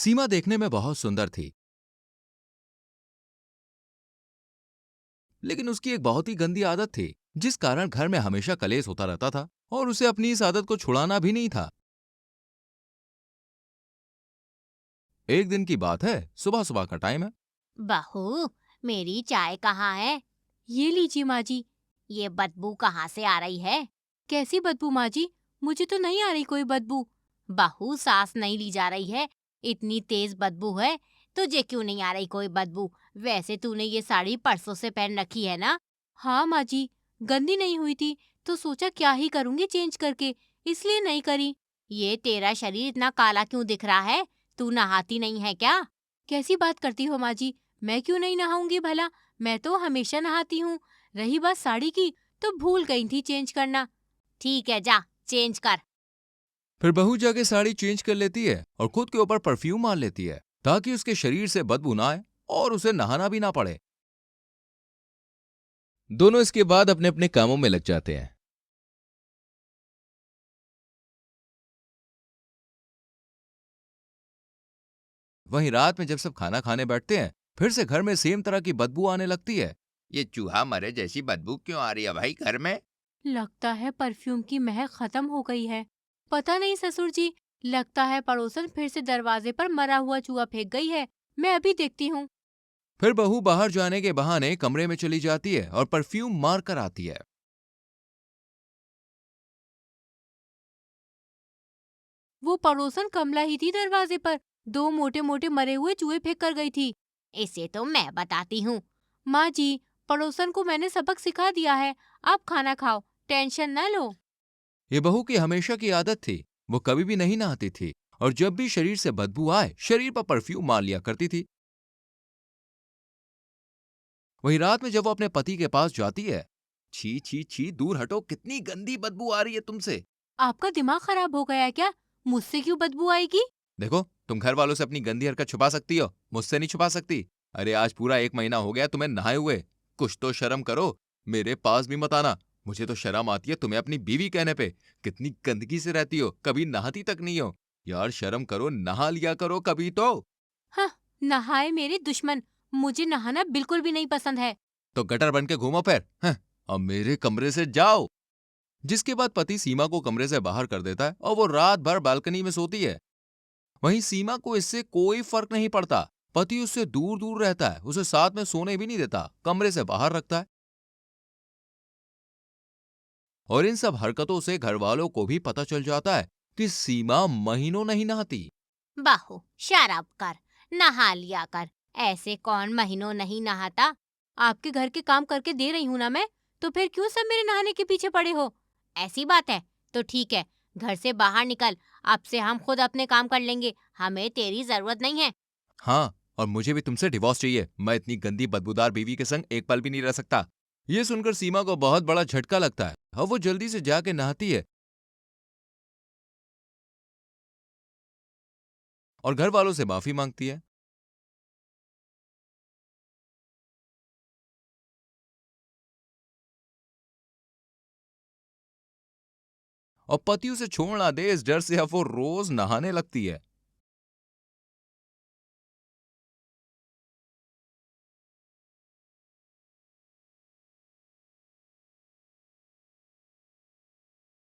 सीमा देखने में बहुत सुंदर थी, लेकिन उसकी एक बहुत ही गंदी आदत थी, जिस कारण घर में हमेशा कलेश होता रहता था और उसे अपनी इस आदत को छुड़ाना भी नहीं था। एक दिन की बात है, सुबह सुबह का टाइम है। बहू, मेरी चाय कहाँ है? ये लीजिए माँ जी। ये बदबू कहाँ से आ रही है? कैसी बदबू माँ जी? मुझे तो नहीं आ रही कोई बदबू। बहू, सांस नहीं ली जा रही है, इतनी तेज बदबू है। तुझे क्यों नहीं आ रही कोई बदबू? वैसे तूने ये साड़ी परसों से पहन रखी है ना? हाँ माँ जी, गंदी नहीं हुई थी तो सोचा क्या ही करूँगी चेंज करके, इसलिए नहीं करी। ये तेरा शरीर इतना काला क्यों दिख रहा है? तू नहाती नहीं है क्या? कैसी बात करती हो माँ जी? मैं क्यों नहीं नहाऊंगी भला? मैं तो हमेशा नहाती हूँ। रही बात साड़ी की, तो भूल गई थी चेंज करना। ठीक है, जा चेंज कर। फिर बहू जाके साड़ी चेंज कर लेती है और खुद के ऊपर परफ्यूम मार लेती है, ताकि उसके शरीर से बदबू ना आए और उसे नहाना भी ना पड़े। दोनों इसके बाद अपने अपने कामों में लग जाते हैं। वहीं रात में जब सब खाना खाने बैठते हैं, फिर से घर में सेम तरह की बदबू आने लगती है। ये चूहा मरे जैसी बदबू क्यों आ रही है भाई घर में? लगता है परफ्यूम की महक खत्म हो गई है। पता नहीं ससुर जी, लगता है पड़ोसन फिर से दरवाजे पर मरा हुआ चूहा फेंक गई है। मैं अभी देखती हूँ। फिर बहू बाहर जाने के बहाने कमरे में चली जाती है और परफ्यूम मार कर आती है। वो पड़ोसन कमला ही थी दरवाजे पर। दो मोटे मोटे मरे हुए चूहे फेंक कर गई थी। इसे तो मैं बताती हूँ। माँ जी, पड़ोसन को मैंने सबक सिखा दिया है। आप खाना खाओ, टेंशन न लो। ये बहू की हमेशा की आदत थी। वो कभी भी नहीं नहाती थी और जब भी शरीर से बदबू आए, शरीर पर परफ्यूम मार लिया करती थी। वहीं रात में जब वो अपने पति के पास जाती है, छी छी छी, दूर हटो, कितनी गंदी बदबू आ रही है तुमसे। आपका दिमाग खराब हो गया है क्या? मुझसे क्यों बदबू आएगी? देखो, तुम घर वालों से अपनी गंदी हरकत छुपा सकती हो, मुझसे नहीं छुपा सकती। अरे आज पूरा 1 महीना हो गया तुम्हें नहाए हुए। कुछ तो शर्म करो। मेरे पास भी मत आना। मुझे तो शर्म आती है तुम्हें अपनी बीवी कहने पे। कितनी गंदगी से रहती हो, कभी नहाती तक नहीं हो। यार शर्म करो, नहा लिया करो कभी तो। हाँ, नहाए मेरे दुश्मन। मुझे नहाना बिल्कुल भी नहीं पसंद है। तो गटर बन के घूमो फिर, हैं? अब मेरे कमरे से जाओ। जिसके बाद पति सीमा को कमरे से बाहर कर देता है और वो रात भर बालकनी में सोती है। वहीं सीमा को इससे कोई फर्क नहीं पड़ता। पति उससे दूर दूर रहता है, उसे साथ में सोने भी नहीं देता, कमरे से बाहर रखता है। और इन सब हरकतों से घर वालों को भी पता चल जाता है कि सीमा महीनों नहीं नहाती। बहू, शराब कर, नहा लिया कर। ऐसे कौन महीनों नहीं नहाता? आपके घर के काम करके दे रही हूँ ना मैं, तो फिर क्यों सब मेरे नहाने के पीछे पड़े हो? ऐसी बात है तो ठीक है, घर से बाहर निकल। अब से हम खुद अपने काम कर लेंगे, हमें तेरी जरूरत नहीं है। हाँ, और मुझे भी तुमसे डिवोर्स चाहिए। मैं इतनी गंदी बदबूदार बीवी के संग एक पल भी नहीं रह सकता। ये सुनकर सीमा को बहुत बड़ा झटका लगता है और वो जल्दी से जाके नहाती है और घर वालों से माफी मांगती है। और पति उसे छोड़ ना दे, इस डर से अब वो रोज नहाने लगती है।